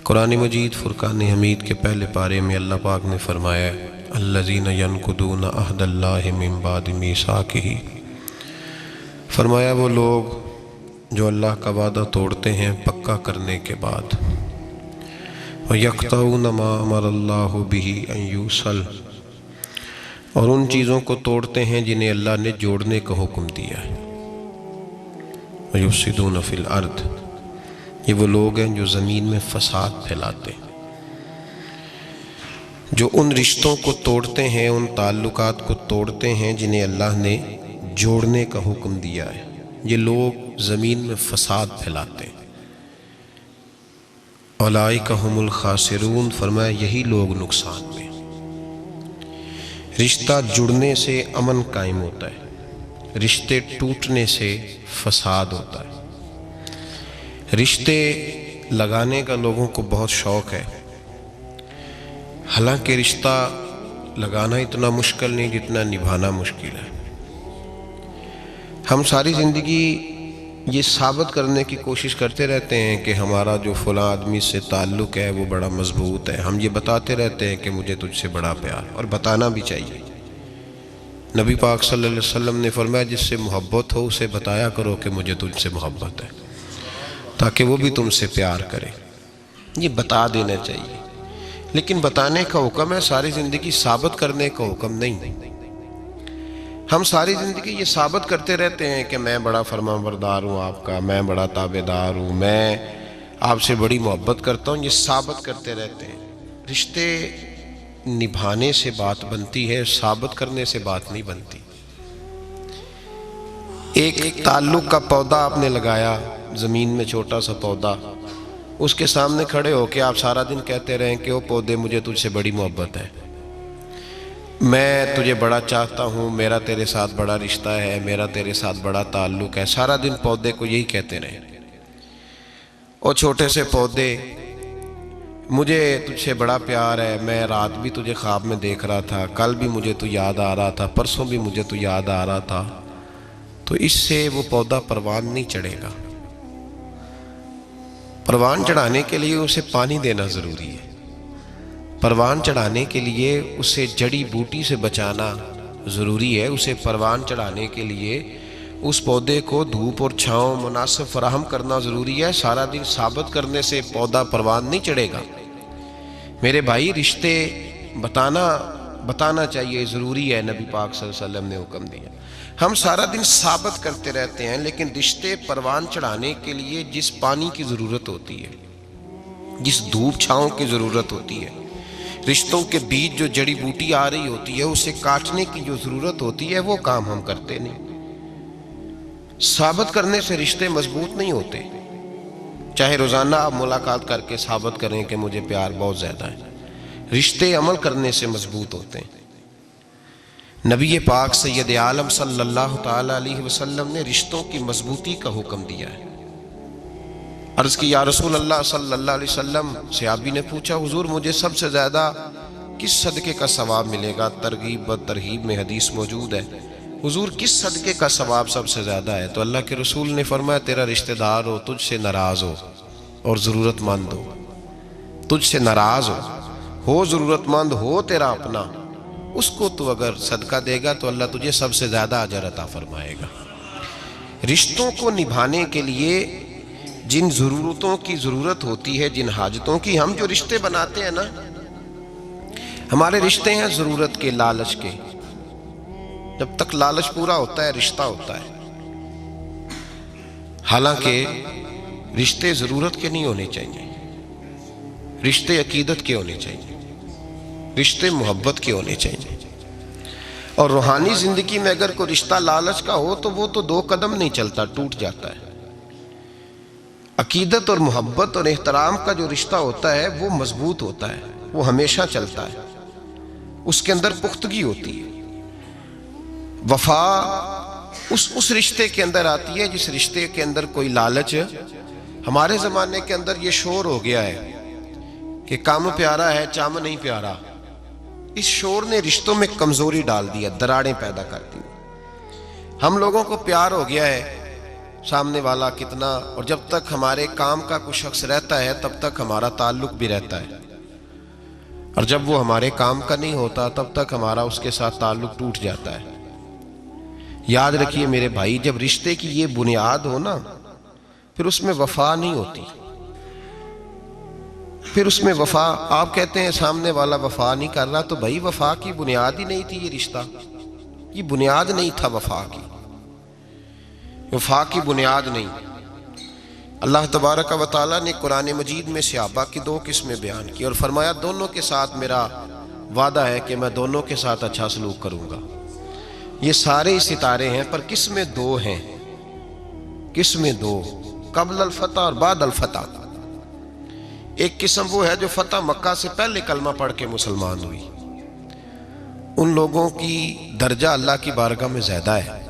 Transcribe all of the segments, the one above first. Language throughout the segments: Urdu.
قرآن مجید فرقان حمید کے پہلے پارے میں اللہ پاک نے فرمایا الذین ینقضون عہد اللہ من بعد میثاقہ، فرمایا وہ لوگ جو اللہ کا وعدہ توڑتے ہیں پکا کرنے کے بعد، وَيَقْطَعُونَ مَا أَمَرَ اللَّهُ بِهِ أَن يُوصَلَ، اور ان چیزوں کو توڑتے ہیں جنہیں اللہ نے جوڑنے کا حکم دیا ہے، وَيُفْسِدُونَ فِي الْأَرْضِ، یہ وہ لوگ ہیں جو زمین میں فساد پھیلاتے ہیں، جو ان رشتوں کو توڑتے ہیں، ان تعلقات کو توڑتے ہیں جنہیں اللہ نے جوڑنے کا حکم دیا ہے، یہ لوگ زمین میں فساد پھیلاتے ہیں۔ اولئک ھم الخاسرون، فرمایا یہی لوگ نقصان میں۔ رشتہ جڑنے سے امن قائم ہوتا ہے، رشتے ٹوٹنے سے فساد ہوتا ہے۔ رشتے لگانے کا لوگوں کو بہت شوق ہے، حالانکہ رشتہ لگانا اتنا مشکل نہیں جتنا نبھانا مشکل ہے۔ ہم ساری زندگی یہ ثابت کرنے کی کوشش کرتے رہتے ہیں کہ ہمارا جو فلاں آدمی سے تعلق ہے وہ بڑا مضبوط ہے، ہم یہ بتاتے رہتے ہیں کہ مجھے تجھ سے بڑا پیار، اور بتانا بھی چاہیے۔ نبی پاک صلی اللہ علیہ وسلم نے فرمایا جس سے محبت ہو اسے بتایا کرو کہ مجھے تجھ سے محبت ہے، تاکہ وہ بھی تم سے پیار کرے، یہ بتا دینا چاہیے۔ لیکن بتانے کا حکم ہے، ساری زندگی ثابت کرنے کا حکم نہیں۔ ہم ساری زندگی یہ ثابت کرتے رہتے ہیں کہ میں بڑا فرمانبردار ہوں آپ کا، میں بڑا تابعدار ہوں، میں آپ سے بڑی محبت کرتا ہوں، یہ ثابت کرتے رہتے ہیں۔ رشتے نبھانے سے بات بنتی ہے، ثابت کرنے سے بات نہیں بنتی۔ ایک تعلق کا پودا آپ نے لگایا، زمین میں چھوٹا سا پودا، اس کے سامنے کھڑے ہو کے آپ سارا دن کہتے رہیں کہ وہ پودے مجھے تجھ سے بڑی محبت ہے، میں تجھے بڑا چاہتا ہوں، میرا تیرے ساتھ بڑا رشتہ ہے، میرا تیرے ساتھ بڑا تعلق ہے، سارا دن پودے کو یہی کہتے رہیں۔ اور چھوٹے سے پودے، مجھے تجھ سے بڑا پیار ہے، میں رات بھی تجھے خواب میں دیکھ رہا تھا، کل بھی مجھے تو یاد آ رہا تھا، پرسوں بھی مجھے تو یاد آ رہا تھا، تو اس سے وہ پودا پروان نہیں چڑھے گا۔ پروان چڑھانے کے لیے اسے پانی دینا ضروری ہے، پروان چڑھانے کے لیے اسے جڑی بوٹی سے بچانا ضروری ہے، اسے پروان چڑھانے کے لیے اس پودے کو دھوپ اور چھاؤں مناسب فراہم کرنا ضروری ہے۔ سارا دن ثابت کرنے سے پودا پروان نہیں چڑھے گا۔ میرے بھائی رشتے بتانا چاہیے، ضروری ہے، نبی پاک صلی اللہ علیہ وسلم نے حکم دیا۔ ہم سارا دن ثابت کرتے رہتے ہیں، لیکن رشتے پروان چڑھانے کے لیے جس پانی کی ضرورت ہوتی ہے، جس دھوپ چھاؤں کی ضرورت ہوتی ہے، رشتوں کے بیچ جو جڑی بوٹی آ رہی ہوتی ہے اسے کاٹنے کی جو ضرورت ہوتی ہے، وہ کام ہم کرتے نہیں۔ ثابت کرنے سے رشتے مضبوط نہیں ہوتے، چاہے روزانہ آپ ملاقات کر کے ثابت کریں کہ مجھے پیار بہت زیادہ ہے، رشتے عمل کرنے سے مضبوط ہوتے ہیں۔ نبی پاک سید عالم صلی اللہ تعالی علیہ وسلم نے رشتوں کی مضبوطی کا حکم دیا ہے۔ عرض کی یا رسول اللہ صلی اللہ علیہ وسلم، صحابی نے پوچھا حضور مجھے سب سے زیادہ کس صدقے کا ثواب ملے گا؟ ترغیب و ترہیب میں حدیث موجود ہے، حضور کس صدقے کا ثواب سب سے زیادہ ہے؟ تو اللہ کے رسول نے فرمایا تیرا رشتہ دار ہو، تجھ سے ناراض ہو اور ضرورت مند ہو، تجھ سے ناراض ہو ضرورت مند ہو، تیرا اپنا، اس کو تو اگر صدقہ دے گا تو اللہ تجھے سب سے زیادہ اجر عطا فرمائے گا۔ رشتوں کو نبھانے کے لیے جن ضرورتوں کی ضرورت ہوتی ہے، جن حاجتوں کی، ہم جو رشتے بناتے ہیں نا، ہمارے رشتے ہیں ضرورت کے، لالچ کے۔ جب تک لالچ پورا ہوتا ہے رشتہ ہوتا ہے، حالانکہ رشتے ضرورت کے نہیں ہونے چاہیے، رشتے عقیدت کے ہونے چاہیے، رشتے محبت کے ہونے چاہیے۔ اور روحانی زندگی میں اگر کوئی رشتہ لالچ کا ہو تو وہ تو 2 قدم نہیں چلتا، ٹوٹ جاتا ہے۔ عقیدت اور محبت اور احترام کا جو رشتہ ہوتا ہے وہ مضبوط ہوتا ہے، وہ ہمیشہ چلتا ہے، اس کے اندر پختگی ہوتی ہے۔ وفا اس رشتے کے اندر آتی ہے جس رشتے کے اندر کوئی لالچ۔ ہمارے زمانے کے اندر یہ شور ہو گیا ہے کہ کام پیارا ہے چام نہیں پیارا، اس شور نے رشتوں میں کمزوری ڈال دیا، دراڑیں پیدا کر دی۔ ہم لوگوں کو پیار ہو گیا ہے سامنے والا کتنا، اور جب تک ہمارے کام کا کوئی شخص رہتا ہے تب تک ہمارا تعلق بھی رہتا ہے، اور جب وہ ہمارے کام کا نہیں ہوتا تب تک ہمارا اس کے ساتھ تعلق ٹوٹ جاتا ہے۔ یاد رکھیے میرے بھائی، جب رشتے کی یہ بنیاد ہو نا، پھر اس میں وفا نہیں ہوتی، پھر اس میں وفا، آپ کہتے ہیں سامنے والا وفا نہیں کر رہا، تو بھائی وفا کی بنیاد ہی نہیں تھی یہ رشتہ، یہ بنیاد نہیں تھا وفا کی، وفا کی بنیاد نہیں۔ اللہ تبارک و تعالیٰ نے قرآن مجید میں صحابہ کی دو قسمیں بیان کی اور فرمایا دونوں کے ساتھ میرا وعدہ ہے کہ میں دونوں کے ساتھ اچھا سلوک کروں گا۔ یہ سارے ستارے ہیں پر قسمیں دو ہیں، قسمیں دو، قبل الفتح اور بعد الفتح۔ ایک قسم وہ ہے جو فتح مکہ سے پہلے کلمہ پڑھ کے مسلمان ہوئی، ان لوگوں کی درجہ اللہ کی بارگاہ میں زیادہ ہے۔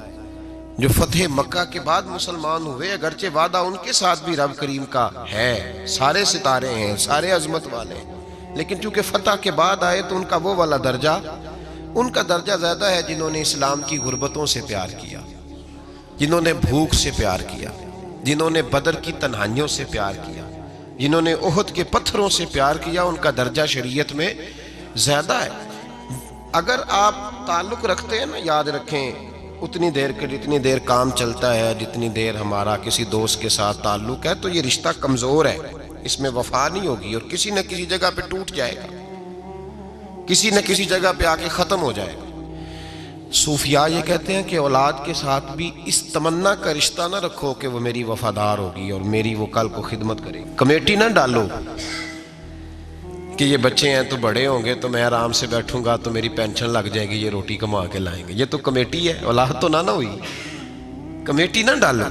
جو فتح مکہ کے بعد مسلمان ہوئے، اگرچہ وعدہ ان کے ساتھ بھی رب کریم کا ہے، سارے ستارے ہیں، سارے عظمت والے ہیں، لیکن چونکہ فتح کے بعد آئے تو ان کا وہ والا درجہ، ان کا درجہ زیادہ ہے جنہوں نے اسلام کی غربتوں سے پیار کیا، جنہوں نے بھوک سے پیار کیا، جنہوں نے بدر کی تنہائیوں سے پیار کیا، جنہوں نے احد کے پتھروں سے پیار کیا، ان کا درجہ شریعت میں زیادہ ہے۔ اگر آپ تعلق رکھتے ہیں نا، یاد رکھیں اتنی دیر کے جتنی دیر کام چلتا ہے، جتنی دیر ہمارا کسی دوست کے ساتھ تعلق ہے، تو یہ رشتہ کمزور ہے، اس میں وفا نہیں ہوگی اور کسی نہ کسی جگہ پہ ٹوٹ جائے گا، کسی نہ کسی جگہ پہ آ کے ختم ہو جائے گا۔ صوفیاء یہ کہتے ہیں کہ اولاد کے ساتھ بھی اس تمنا کا رشتہ نہ رکھو کہ وہ میری وفادار ہوگی اور میری وہ کل کو خدمت کرے گی۔ کمیٹی نہ ڈالو کہ یہ بچے ہیں تو بڑے ہوں گے تو میں آرام سے بیٹھوں گا تو میری پینشن لگ جائے گی، یہ روٹی کما کے لائیں گے، یہ تو کمیٹی ہے، اولاد تو نہ ہوئی، کمیٹی نہ ڈالو،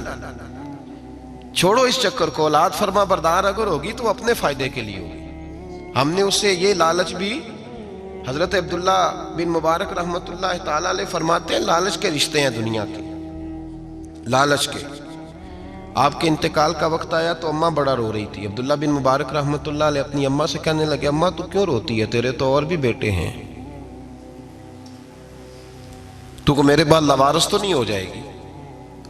چھوڑو اس چکر کو۔ اولاد فرما بردار اگر ہوگی تو اپنے فائدے کے لیے ہوگی۔ ہم نے اس سے یہ لالچ بھی، حضرت عبداللہ بن مبارک رحمۃ اللہ تعالیٰ علیہ فرماتے ہیں لالچ کے رشتے ہیں دنیا کے، لالچ کے۔ آپ کے انتقال کا وقت آیا تو اماں بڑا رو رہی تھی، عبداللہ بن مبارک رحمۃ اللہ علیہ اپنی اماں سے کہنے لگے اماں تو کیوں روتی ہے، تیرے تو اور بھی بیٹے ہیں، تو کو میرے بعد لوارث تو نہیں ہو جائے گی،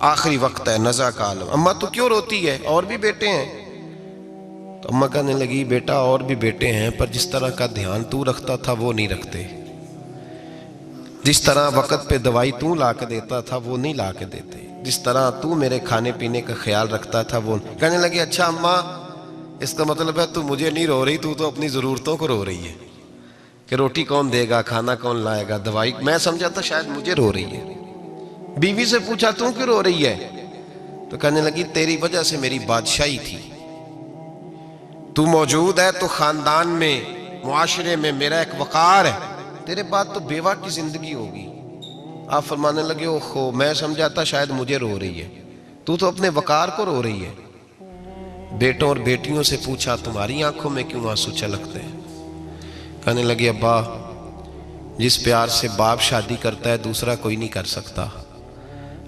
آخری وقت ہے، نزع کا عالم، اماں تو کیوں روتی ہے، اور بھی بیٹے ہیں؟ تو اماں کہنے لگی بیٹا اور بھی بیٹے ہیں پر جس طرح کا دھیان تو رکھتا تھا وہ نہیں رکھتے، جس طرح وقت پہ دوائی تو لا کے دیتا تھا وہ نہیں لا کے دیتے، جس طرح تو میرے کھانے پینے کا خیال رکھتا تھا وہ۔ کہنے لگے اچھا اماں اس کا مطلب ہے تو مجھے نہیں رو رہی، تو اپنی ضرورتوں کو رو رہی ہے کہ روٹی کون دے گا، کھانا کون لائے گا، دوائی، میں سمجھا تھا شاید مجھے رو رہی ہے۔ بیوی سے پوچھا تو کیوں رو رہی ہے، تو کہنے لگی تیری وجہ سے میری بادشاہی تھی، تو موجود ہے تو خاندان میں، معاشرے میں میرا ایک وقار ہے، تیرے بعد تو بیوہ کی زندگی ہوگی۔ آپ فرمانے لگے اوہو میں سمجھا تھا شاید مجھے رو رہی ہے، تو اپنے وقار کو رو رہی ہے۔ بیٹوں اور بیٹیوں سے پوچھا تمہاری آنکھوں میں کیوں آنسو چھلکتے ہیں؟ کہنے لگے ابا جس پیار سے باپ شادی کرتا ہے دوسرا کوئی نہیں کر سکتا،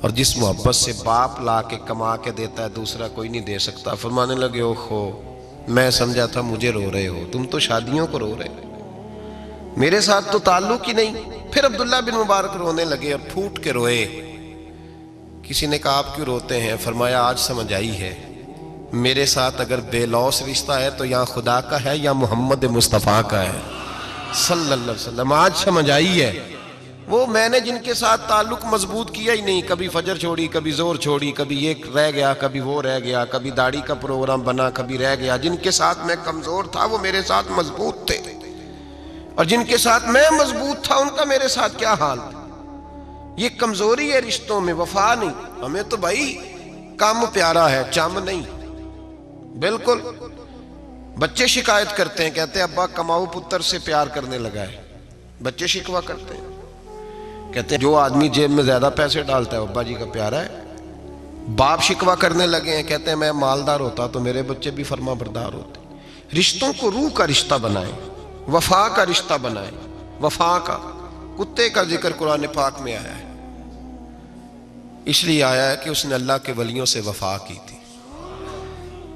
اور جس محبت سے باپ لا کے کما کے دیتا ہے دوسرا کوئی نہیں دے سکتا۔ فرمانے لگے اوہو میں سمجھا تھا مجھے رو رہے ہو، تم تو شادیوں کو رو رہے ہو، میرے ساتھ تو تعلق ہی نہیں۔ پھر عبداللہ بن مبارک رونے لگے اور پھوٹ کے روئے۔ کسی نے کہا آپ کیوں روتے ہیں؟ فرمایا آج سمجھ آئی ہے، میرے ساتھ اگر بے لوث رشتہ ہے تو یا خدا کا ہے یا محمد مصطفیٰ کا ہے صلی اللہ علیہ وسلم، آج سمجھ آئی ہے۔ وہ میں نے جن کے ساتھ تعلق مضبوط کیا ہی نہیں، کبھی فجر چھوڑی، کبھی زور چھوڑی، کبھی یہ رہ گیا، کبھی وہ رہ گیا، کبھی داڑھی کا پروگرام بنا، کبھی رہ گیا، جن کے ساتھ میں کمزور تھا وہ میرے ساتھ مضبوط تھے، اور جن کے ساتھ میں مضبوط تھا ان کا میرے ساتھ کیا حال تھا۔ یہ کمزوری ہے رشتوں میں، وفا نہیں۔ ہمیں تو بھائی کام پیارا ہے، چم نہیں، بالکل۔ بچے شکایت کرتے ہیں، کہتے ہیں ابا کماؤ پتر سے پیار کرنے لگا ہے، بچے شکوہ کرتے ہیں، کہتے ہیں جو آدمی جیب میں زیادہ پیسے ڈالتا ہے ابا جی کا پیارا ہے۔ باپ شکوہ کرنے لگے ہیں، کہتے ہیں میں مالدار ہوتا تو میرے بچے بھی فرما بردار ہوتے۔ رشتوں کو روح کا رشتہ بنائیں، وفا کا رشتہ بنائیں، وفا کا۔ کتے کا ذکر قرآن پاک میں آیا ہے، اس لیے آیا ہے کہ اس نے اللہ کے ولیوں سے وفا کی تھی،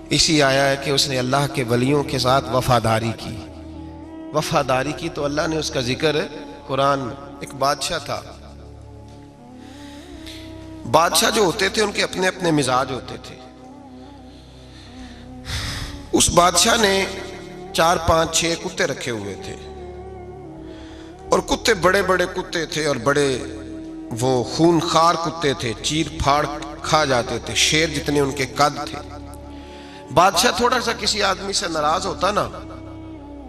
اسی آیا ہے کہ اس نے اللہ کے ولیوں کے ساتھ وفاداری کی، وفاداری کی تو اللہ نے اس کا ذکر قرآن میں۔ ایک بادشاہ تھا، بادشاہ جو ہوتے تھے ان کے اپنے اپنے مزاج ہوتے تھے. اس بادشاہ نے 4 5 6 کتے رکھے ہوئے تھے اور کتے بڑے بڑے کتے تھے اور بڑے وہ خونخوار کتے تھے, چیر پھاڑ کھا جاتے تھے, شیر جتنے ان کے قد تھے. بادشاہ تھوڑا سا کسی آدمی سے ناراض ہوتا نا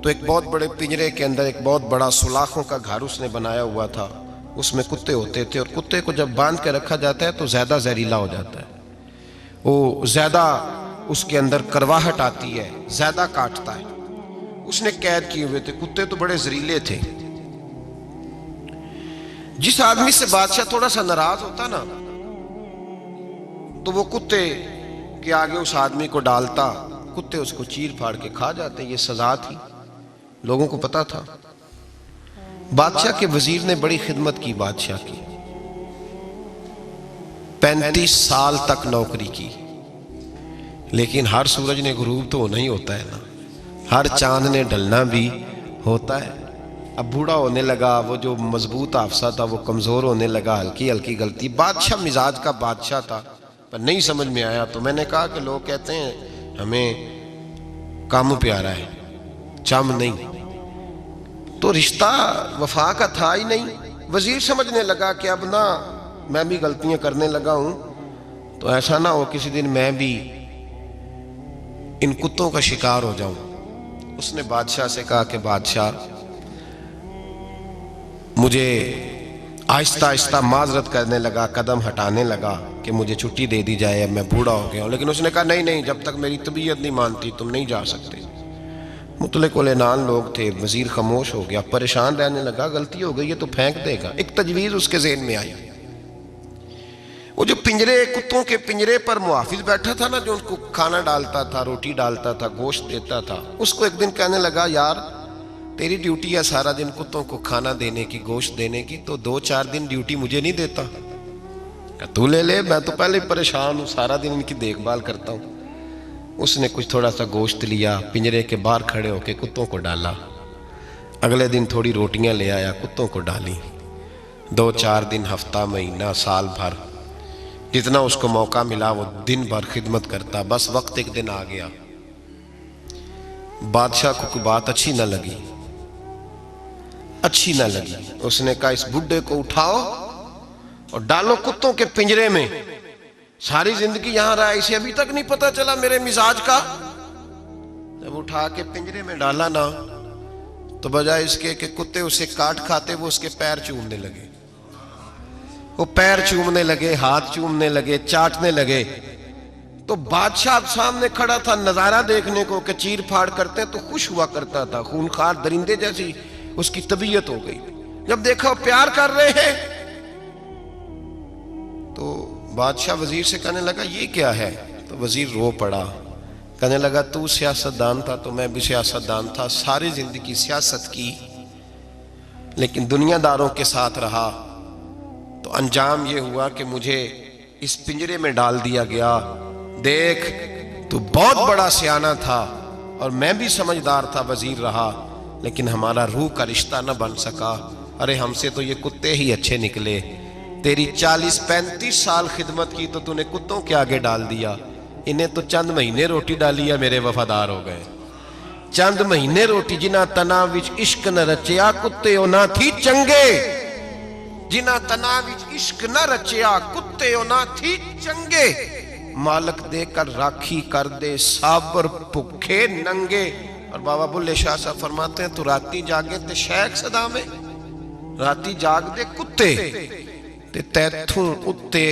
تو ایک بہت بڑے پنجرے کے اندر ایک بہت بڑا سلاخوں کا گھر اس نے بنایا ہوا تھا, اس میں کتے ہوتے تھے, اور کتے کو جب باندھ کے رکھا جاتا ہے تو زیادہ زہریلا ہو جاتا ہے, وہ زیادہ اس کے اندر کرواہٹ آتی ہے, زیادہ کاٹتا ہے. اس نے قید کیے ہوئے تھے, کتے تو بڑے زہریلے تھے. جس آدمی سے بادشاہ تھوڑا سا ناراض ہوتا نا تو وہ کتے کے آگے اس آدمی کو ڈالتا, کتے اس کو چیر پھاڑ کے کھا جاتے. یہ سزا تھی, لوگوں کو پتا تھا. بادشاہ کے وزیر نے بڑی خدمت کی بادشاہ کی, 35 سال تک نوکری کی. لیکن ہر سورج نے غروب تو ہونا ہی ہوتا ہے نا, ہر چاند نے ڈھلنا بھی ہوتا ہے. اب بوڑھا ہونے لگا, وہ جو مضبوط حافظہ تھا وہ کمزور ہونے لگا, ہلکی ہلکی غلطی. بادشاہ مزاج کا بادشاہ تھا پر نہیں سمجھ میں آیا, تو میں نے کہا کہ لوگ کہتے ہیں ہمیں کام پیارا ہے, چم نہیں. تو رشتہ وفا کا تھا ہی نہیں. وزیر سمجھنے لگا کہ اب نہ میں بھی غلطیاں کرنے لگا ہوں تو ایسا نہ ہو کسی دن میں بھی ان کتوں کا شکار ہو جاؤں. اس نے بادشاہ سے کہا کہ بادشاہ مجھے آہستہ آہستہ معذرت کرنے لگا, قدم ہٹانے لگا کہ مجھے چھٹی دے دی جائے, اب میں بوڑھا ہو گیا ہوں. لیکن اس نے کہا نہیں نہیں, جب تک میری طبیعت نہیں مانتی تم نہیں جا سکتے. مطلق العنان لوگ تھے. وزیر خاموش ہو گیا, پریشان رہنے لگا, غلطی ہو گئی ہے تو پھینک دے گا. ایک تجویز اس کے ذہن میں آئی. وہ جو پنجرے, کتوں کے پنجرے پر محافظ بیٹھا تھا نا, جو ان کو کھانا ڈالتا تھا, روٹی ڈالتا تھا, گوشت دیتا تھا, اس کو ایک دن کہنے لگا یار تیری ڈیوٹی ہے سارا دن کتوں کو کھانا دینے کی, گوشت دینے کی, تو 2 4 دن ڈیوٹی مجھے نہیں دیتا؟ تو لے لے, میں تو پہلے پریشان ہوں, سارا دن ان کی دیکھ بھال کرتا ہوں. اس نے کچھ تھوڑا سا گوشت لیا, پنجرے کے باہر کھڑے ہو کے کتوں کو ڈالا. اگلے دن تھوڑی روٹیاں لے آیا, کتوں کو ڈالی. 2 4 دن, ہفتہ, مہینہ, سال بھر, جتنا اس کو موقع ملا وہ دن بھر خدمت کرتا. بس وقت ایک دن آ گیا, بادشاہ کو کوئی بات اچھی نہ لگی. اس نے کہا اس بڈھے کو اٹھاؤ اور ڈالو کتوں کے پنجرے میں. ساری زندگی یہاں رہا, اسے ابھی تک نہیں پتا چلا میرے مزاج کا. جب اٹھا کے پنجرے میں ڈالا نا تو بجائے اس کے کہ کتے اسے کاٹ کھاتے, وہ اس کے پیر چومنے لگے. وہ پیر چومنے لگے, ہاتھ چومنے لگے, چاٹنے لگے. تو بادشاہ سامنے کھڑا تھا نظارہ دیکھنے کو کہ چیر پھاڑ کرتے تو خوش ہوا کرتا تھا, خونخوار درندے جیسی اس کی طبیعت ہو گئی. جب دیکھا وہ پیار کر رہے ہیں تو بادشاہ وزیر سے کہنے لگا یہ کیا ہے؟ تو وزیر رو پڑا, کہنے لگا تو سیاستدان تھا تو میں بھی سیاستدان تھا, ساری زندگی سیاست کی لیکن دنیا داروں کے ساتھ رہا, تو انجام یہ ہوا کہ مجھے اس پنجرے میں ڈال دیا گیا. دیکھ تو بہت بڑا سیانہ تھا اور میں بھی سمجھدار تھا, وزیر رہا, لیکن ہمارا روح کا رشتہ نہ بن سکا. ارے ہم سے تو یہ کتے ہی اچھے نکلے. تیری 40 35 سال خدمت کی تو نے کتوں کے آگے ڈال دیا. انہیں تو چند مہینے روٹی ڈالی ہے, میرے وفادار ہو گئے. چند مہینے روٹی, جنہ تنا وچ عشق نہ رچیا کتے او نہ تھی چنگے. جنہ تنا وچ عشق نہ رچیا کتے او نہ تھی چنگے. مالک دے کر راکھی کر دے صابر بھکھے ننگے. اور بابا بلے شاہ صاحب فرماتے ہیں تو راتی جاگے تے شیخ صدا میں, راتی جاگ دے کتے تے تیتھوں اتے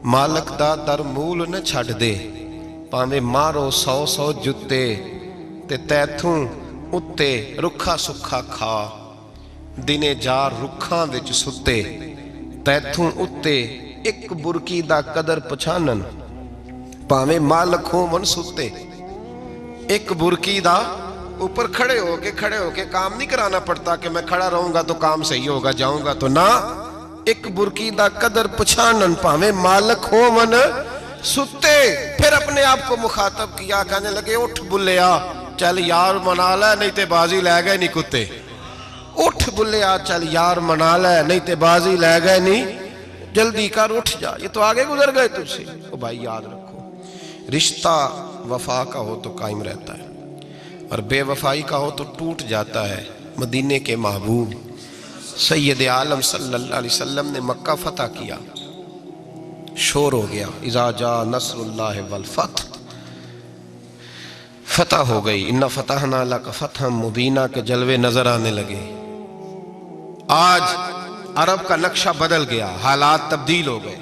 مالک دا در مول نہ چھڑ دے. پاویں مارو 100 جتے تے تیتھوں اتے رکھا سکھا کھا. دنے جار رکھاں وچ ستے تیتھوں اتے ایک برکی دا قدر پچھانن. پاویں مالک ہو من ستے, ایک برکی دا اوپر کھڑے ہو کے کام نہیں کرانا پڑتا کہ میں کھڑا رہوں گا تو کام صحیح ہوگا, جاؤں گا تو نہ. ایک برکی دا قدر پچھانن پاویں مالک ہو من ستے. پھر اپنے آپ کو مخاطب کیا, کہنے لگے اٹھ بلیا چل یار منا لے نہیں تے بازی لے گئے نہیں کتے. اٹھ بلیا چل یار منا لے نہیں تے بازی لے گئے نہیں. جلدی کر اٹھ جا، یہ تو آگے گزر گئے تجھ سے۔ او بھائی یاد رکھو، رشتہ وفا کا ہو تو قائم رہتا ہے، اور بے وفائی کا ہو تو ٹوٹ جاتا ہے۔ مدینے کے محبوب سید عالم صلی اللہ علیہ وسلم نے مکہ فتح کیا، شور ہو گیا، اذا جاء نصر اللہ والفتح، فتح ہو گئی، انا فتحنا لک فتحا مبینا کے جلوے نظر آنے لگے۔ آج عرب کا نقشہ بدل گیا، حالات تبدیل ہو گئے،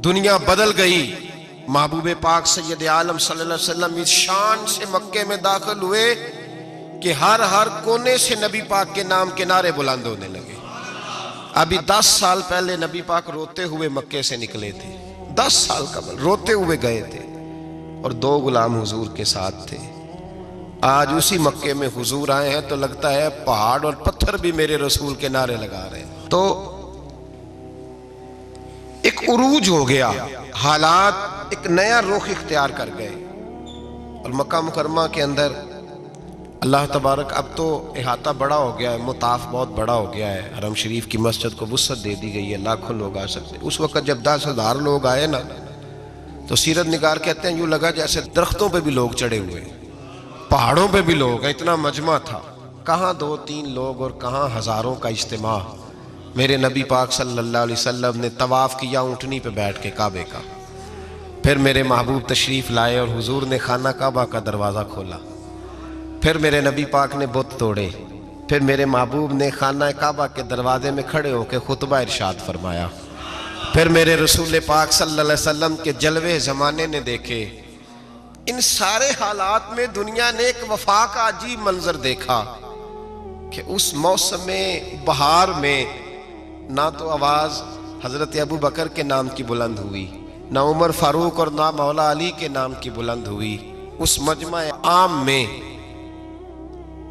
دنیا بدل گئی۔ محبوب پاک سید عالم صلی اللہ علیہ وسلم اس شان سے مکے میں داخل ہوئے کہ ہر کونے سے نبی پاک کے نام کے نعرے بلند ہونے لگے۔ ابھی 10 سال پہلے نبی پاک روتے ہوئے مکے سے نکلے تھے، 10 سال قبل روتے ہوئے گئے تھے، اور 2 غلام حضور کے ساتھ تھے۔ آج اسی مکے میں حضور آئے ہیں تو لگتا ہے پہاڑ اور پتھر بھی میرے رسول کے نعرے لگا رہے ہیں۔ تو ایک عروج ہو گیا، حالات ایک نیا رخ اختیار کر گئے، اور مکہ مکرمہ کے اندر اللہ تبارک اب تو احاطہ بڑا ہو گیا ہے، مطاف بہت بڑا ہو گیا ہے، حرم شریف کی مسجد کو وسعت دے دی گئی ہے، لاکھوں لوگ آ سکتے۔ اس وقت جب 10,000 لوگ آئے نا تو سیرت نگار کہتے ہیں یوں لگا جیسے درختوں پہ بھی لوگ چڑھے ہوئے، پہاڑوں پہ بھی لوگ ہیں، اتنا مجمع تھا۔ کہاں 2-3 لوگ اور کہاں ہزاروں کا اجتماع۔ میرے نبی پاک صلی اللہ علیہ وسلم نے طواف کیا اونٹنی پہ بیٹھ کے کعبے کا، پھر میرے محبوب تشریف لائے اور حضور نے خانہ کعبہ کا دروازہ کھولا، پھر میرے نبی پاک نے بت توڑے، پھر میرے محبوب نے خانہ کعبہ کے دروازے میں کھڑے ہو کے خطبہ ارشاد فرمایا، پھر میرے رسول پاک صلی اللہ علیہ وسلم کے جلوے زمانے نے دیکھے۔ ان سارے حالات میں دنیا نے ایک وفا کا عجیب منظر دیکھا کہ اس موسم بہار میں نہ تو آواز حضرت ابو بکر کے نام کی بلند ہوئی، نہ عمر فاروق اور نہ مولا علی کے نام کی بلند ہوئی۔ اس مجمع عام میں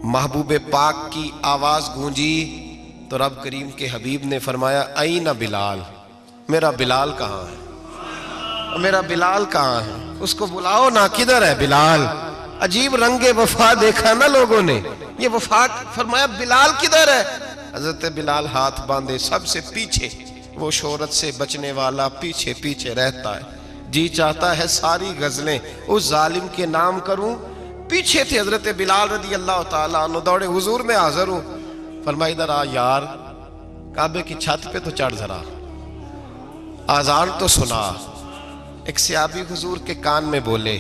محبوب پاک کی آواز گونجی تو رب کریم کے حبیب نے فرمایا این بلال، میرا بلال کہاں ہے، میرا بلال کہاں ہے، اس کو بلاؤ نا، کدھر ہے بلال۔ عجیب رنگ وفا دیکھا نا لوگوں نے، یہ وفا فرمایا بلال کدھر ہے۔ حضرت بلال ہاتھ باندھے سب سے پیچھے، وہ شہرت سے بچنے والا پیچھے پیچھے رہتا ہے، جی چاہتا ہے ساری غزلیں اس ظالم کے نام کروں۔ پیچھے تھے حضرت بلال رضی اللہ تعالیٰ عنہ، دوڑے حضور میں حاضر ہوں، فرمایا ادھر آ یار، کعبے کی چھت پہ تو چڑھ ذرا، آذان تو سنا۔ ایک صحابی حضور کے کان میں بولے،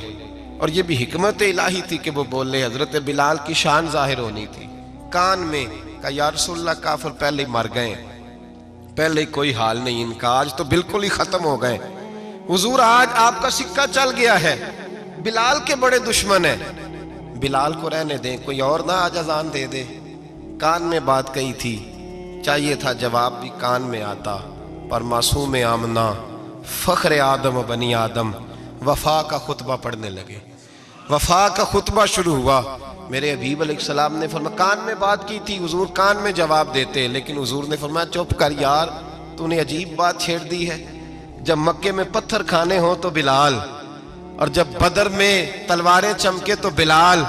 اور یہ بھی حکمت الہی تھی کہ وہ بولے، حضرت بلال کی شان ظاہر ہونی تھی، کان میں کہا یا رسول اللہ کافر پہلے ہی مر گئے، پہلے ہی کوئی حال نہیں ان کا، آج تو بالکل ہی ختم ہو گئے حضور، آج آپ کا سکہ چل گیا ہے، بلال کے بڑے دشمن ہیں، بلال کو رہنے دیں، کوئی اور نہ آج اذان دے دے۔ کان میں بات کہی تھی، چاہیے تھا جواب بھی کان میں آتا، پر معصوم آمنہ فخر آدم و بنی آدم وفا کا خطبہ پڑھنے لگے، وفا کا خطبہ شروع ہوا۔ میرے حبیب علیہ السلام نے فرمایا کان میں بات کی تھی، حضور کان میں جواب دیتے، لیکن حضور نے فرمایا چپ کر یار، تو نے عجیب بات چھیڑ دی ہے، جب مکے میں پتھر کھانے ہوں تو بلال، اور جب بدر میں تلواریں چمکے تو بلال،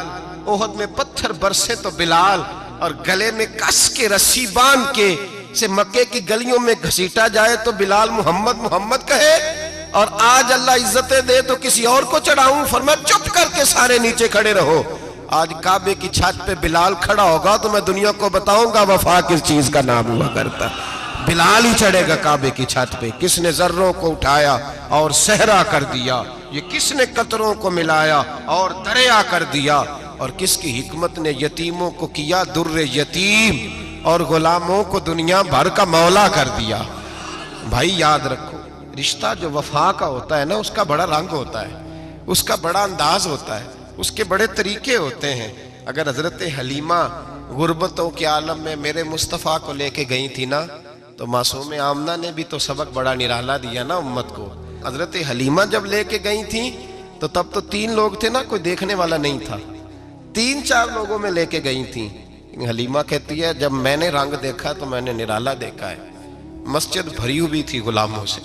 احد میں پتھر برسے تو بلال، اور گلے میں کس کے رسی باندھ کے سے مکے کی گلیوں میں گھسیٹا جائے تو بلال محمد محمد کہے، اور آج اللہ عزتیں دے تو کسی اور کو چڑھاؤں، فرمایا چپ کر کے سارے نیچے کھڑے رہو۔ آج کعبے کی چھت پہ بلال کھڑا ہوگا تو میں دنیا کو بتاؤں گا وفا کس چیز کا نام ہوا کرتا، بلال ہی چڑھے گا کعبے کی چھت پہ۔ کس نے ذروں کو اٹھایا اور صحرا کر دیا، یہ کس نے قطروں کو ملایا اور دریا کر دیا، اور کس کی حکمت نے یتیموں کو کیا در یتیم اور غلاموں کو دنیا بھر کا مولا کر دیا۔ بھائی یاد رکھو، رشتہ جو وفا کا ہوتا ہے نا، اس کا بڑا رنگ ہوتا ہے، اس کا بڑا انداز ہوتا ہے، اس کے بڑے طریقے ہوتے ہیں۔ اگر حضرت حلیمہ غربتوں کے عالم میں میرے مصطفیٰ کو لے کے گئی تھی نا، تو معصوم آمنہ نے بھی تو سبق بڑا نرالا دیا نا امت کو۔ حضرت حلیمہ جب لے کے گئی تھیں تو تب تو 3 لوگ تھے نا، کوئی دیکھنے والا نہیں تھا، 3-4 لوگوں میں لے کے گئی تھیں۔ حلیمہ کہتی ہے جب میں نے رنگ دیکھا تو میں نے نرالا دیکھا ہے، مسجد بھری ہوئی تھی غلاموں سے،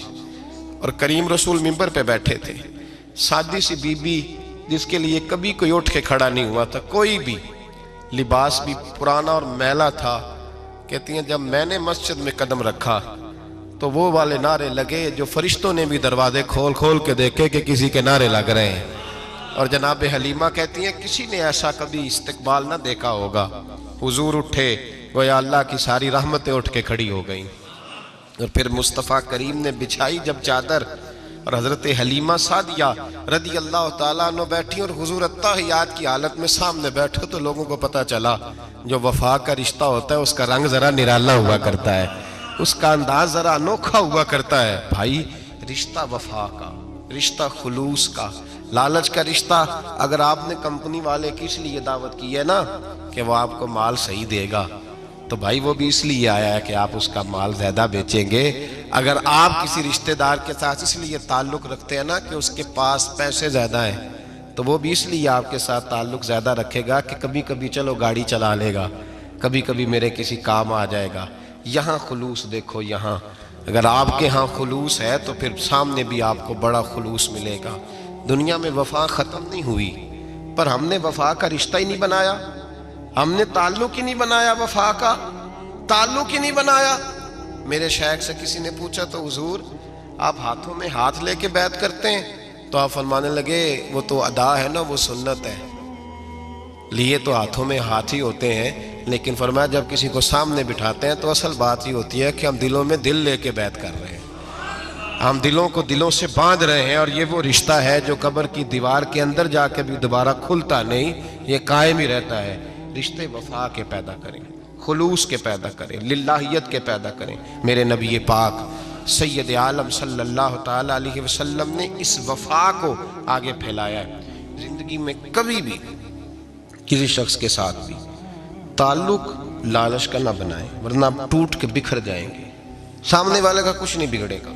اور کریم رسول منبر پہ بیٹھے تھے، سادی سی بی بی جس کے لیے کبھی کوئی اٹھ کے کھڑا نہیں ہوا تھا، کوئی بھی، لباس بھی پرانا اور میلا تھا، کہتی ہیں جب میں نے مسجد میں قدم رکھا تو وہ والے نعرے لگے جو فرشتوں نے بھی دروازے کھول کھول کے دیکھے کہ کسی کے نعرے لگ رہے ہیں. اور جناب حلیمہ کہتی ہیں کسی نے ایسا کبھی استقبال نہ دیکھا ہوگا. حضور اٹھے گویا اللہ کی ساری رحمتیں اٹھ کے کھڑی ہو گئیں. اور پھر مصطفیٰ کریم نے بچھائی جب چادر اور حضرت حلیمہ سعدیہ رضی اللہ تعالیٰ عنہ بیٹھی اور حضور التحیات کی حالت میں سامنے بیٹھے تو لوگوں کو پتہ چلا جو وفا کا رشتہ ہوتا ہے اس کا رنگ ذرا نرالا ہوا کرتا ہے, اس کا انداز ذرا انوکھا ہوا کرتا ہے. بھائی رشتہ وفا کا, رشتہ خلوص کا, لالچ کا رشتہ. اگر آپ نے کمپنی والے کی اس لیے دعوت کی ہے نا کہ وہ آپ کو مال صحیح دے گا تو بھائی وہ بھی اس لیے آیا ہے کہ آپ اس کا مال زیادہ بیچیں گے. اگر آپ کسی رشتہ دار کے ساتھ اس لیے تعلق رکھتے ہیں نا کہ اس کے پاس پیسے زیادہ ہیں تو وہ بھی اس لیے آپ کے ساتھ تعلق زیادہ رکھے گا کہ کبھی کبھی چلو گاڑی چلا لے گا, کبھی کبھی میرے کسی کام آ جائے گا. یہاں خلوص دیکھو, یہاں اگر آپ کے ہاں خلوص ہے تو پھر سامنے بھی آپ کو بڑا خلوص ملے گا. دنیا میں وفا ختم نہیں ہوئی پر ہم نے وفا کا رشتہ ہی نہیں بنایا, ہم نے تعلق ہی نہیں بنایا, وفا کا تعلق ہی نہیں بنایا. میرے شیخ سے کسی نے پوچھا تو حضور آپ ہاتھوں میں ہاتھ لے کے بیعت کرتے ہیں؟ تو آپ فرمانے لگے وہ تو ادا ہے نا, وہ سنت ہے. لیے تو ہاتھوں میں ہاتھ ہی ہوتے ہیں لیکن فرمایا جب کسی کو سامنے بٹھاتے ہیں تو اصل بات ہی ہوتی ہے کہ ہم دلوں میں دل لے کے بیعت کر رہے ہیں, ہم دلوں کو دلوں سے باندھ رہے ہیں. اور یہ وہ رشتہ ہے جو قبر کی دیوار کے اندر جا کے بھی دوبارہ کھلتا نہیں, یہ قائم ہی رہتا ہے. رشتے وفا کے پیدا کریں, خلوص کے پیدا کریں, للہیت کے پیدا کریں. میرے نبی پاک سید عالم صلی اللہ تعالیٰ علیہ وسلم نے اس وفا کو آگے پھیلایا ہے. زندگی میں کبھی بھی کسی شخص کے ساتھ بھی تعلق لالچ کا نہ بنائیں ورنہ آپ ٹوٹ کے بکھر جائیں گے. سامنے والے کا کچھ نہیں بگڑے گا,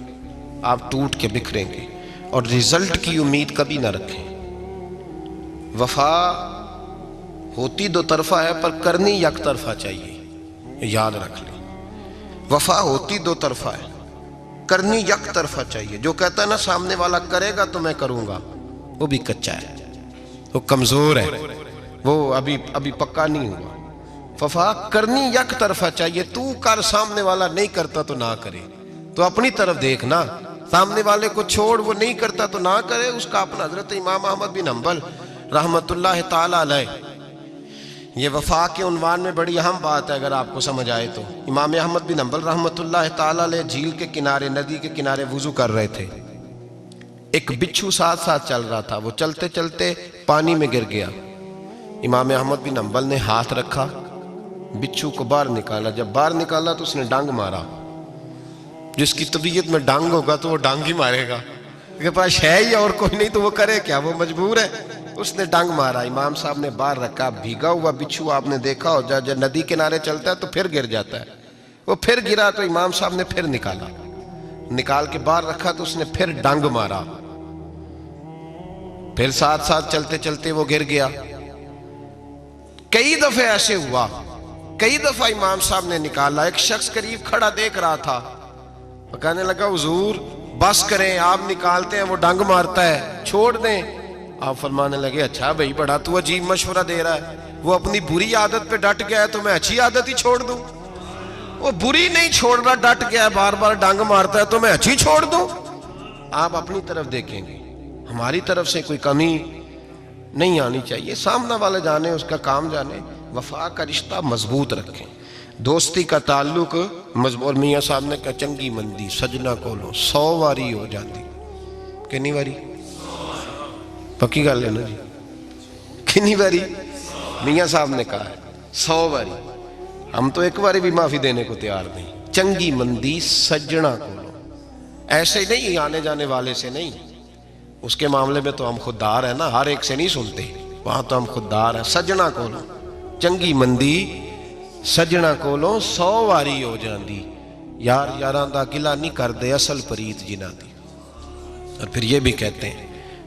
آپ ٹوٹ کے بکھریں گے. اور رزلٹ کی امید کبھی نہ رکھیں. وفا ہوتی دو طرفہ ہے پر کرنی یک طرفہ چاہیے, یاد رکھ لیں. وفا ہوتی دو طرفہ ہے, کرنی یک طرفہ چاہیے. جو کہتا ہے نا سامنے والا کرے گا تو میں کروں گا, وہ بھی کچا ہے, وہ کمزور ہے, وہ ابھی پکا نہیں ہوا. وفا کرنی یک طرفہ چاہیے. تو کر, سامنے والا نہیں کرتا تو نہ کرے. تو اپنی طرف دیکھنا, سامنے والے کو چھوڑ, وہ نہیں کرتا تو نہ کرے. اس کا اپنا. حضرت امام احمد بن حنبل رحمت اللہ تعالیٰ علیہ, یہ وفا کے عنوان میں بڑی اہم بات ہے اگر آپ کو سمجھ آئے تو. امام احمد بن حنبل رحمت اللہ تعالیٰ علیہ جھیل کے کنارے, ندی کے کنارے وضو کر رہے تھے. ایک بچھو ساتھ ساتھ چل رہا تھا, وہ چلتے چلتے پانی میں گر گیا. امام احمد بن حنبل نے ہاتھ رکھا, بچھو کو باہر نکالا. جب باہر نکالا تو اس نے ڈانگ مارا. جس کی طبیعت میں ڈانگ ہوگا تو وہ ڈانگ ہی مارے گا, کے پاس ہے ہی اور کوئی نہیں تو وہ کرے کیا, وہ مجبور ہے. اس نے ڈانگ مارا, امام صاحب نے باہر رکھا. بھیگا ہوا بچھو آپ نے دیکھا ہو جب ندی کنارے چلتا ہے تو پھر گر جاتا ہے. وہ پھر گرا تو امام صاحب نے پھر نکالا, نکال کے باہر رکھا تو اس نے پھر ڈانگ مارا. پھر ساتھ ساتھ چلتے چلتے وہ گر گیا. کئی دفعے ایسے ہوا, کئی دفعہ امام صاحب نے نکالا. ایک شخص قریب کھڑا دیکھ رہا تھا, وہ کہنے لگا حضور بس کریں, آپ نکالتے ہیں وہ ڈانگ مارتا ہے, چھوڑ دیں. آپ فرمانے لگے اچھا بھائی بڑا تو عجیب مشورہ دے رہا ہے, وہ اپنی بری عادت پہ ڈٹ گیا ہے تو میں اچھی عادت ہی چھوڑ دوں. وہ بری نہیں چھوڑ رہا, ڈٹ گیا ہے, بار بار ڈانگ مارتا ہے تو میں اچھی چھوڑ دوں. آپ اپنی طرف دیکھیں گے, ہماری طرف سے کوئی کمی نہیں آنی چاہیے. سامنے والے جانے, اس کا کام جانے. وفا کا رشتہ مضبوط رکھیں, دوستی کا تعلق مضبوط. میاں صاحب نے کہا چنگی مندی سجنا کولو 100 واری ہو جاتی. کنی واری پکی گل ہے نا جی, کنی واری میاں صاحب نے کہا ہے 100 واری. ہم تو ایک واری بھی معافی دینے کو تیار نہیں. چنگی مندی سجنا کولو, ایسے نہیں آنے جانے والے سے نہیں. اس کے معاملے میں تو ہم خوددار ہیں نا, ہر ایک سے نہیں سنتے, وہاں تو ہم خوددار ہیں. سجنا کولو چنگی مندی سجنا کولو 100 واری ہو جاندی. یار یاراں دا گلا نہیں کر دے اصل پریت جنہ دی. اور پھر یہ بھی کہتے ہیں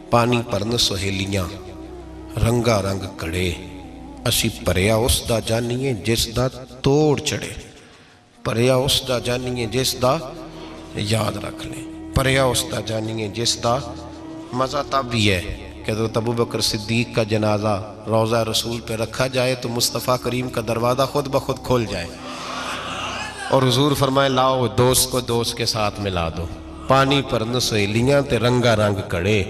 پانی پرن سہیلیاں رنگا رنگ کڑے, اسی پریا اس دا جانیے جس دا توڑ چڑھے. پریا اس دا جانیے جس دا, یاد رکھ لیں, پریا اس دا جانیے جس دا. مزہ تب بھی ہے کہ تو ابو بکر صدیق کا جنازہ روضہ رسول پہ رکھا جائے تو مصطفیٰ کریم کا دروازہ خود بخود کھول جائے. اور حضور فرمائے لاؤ دوست کو دوست کے ساتھ ملا دو، پانی پرن سہیلیاں تے رنگا رنگ کڑے،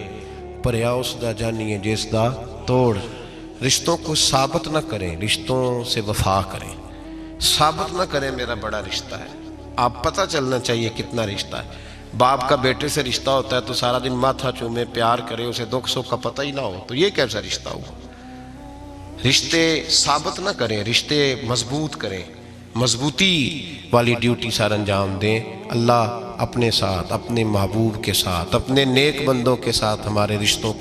پریا اس دا جانیے جس دا توڑ۔ رشتوں کو ثابت نہ کریں، رشتوں سے وفا کریں، ثابت نہ کریں میرا بڑا رشتہ ہے۔ آپ پتہ چلنا چاہیے کتنا رشتہ ہے۔ باپ کا بیٹے سے رشتہ ہوتا ہے تو سارا دن ماتھا چومے، پیار کرے، اسے دکھ سکھ کا پتہ ہی نہ ہو، تو یہ کیسا رشتہ ہوا؟ رشتے ثابت نہ کریں، رشتے مضبوط کریں، مضبوطی والی ڈیوٹی سر انجام دیں۔ اللہ اپنے ساتھ، اپنے محبوب کے ساتھ، اپنے نیک بندوں کے ساتھ ہمارے رشتوں کو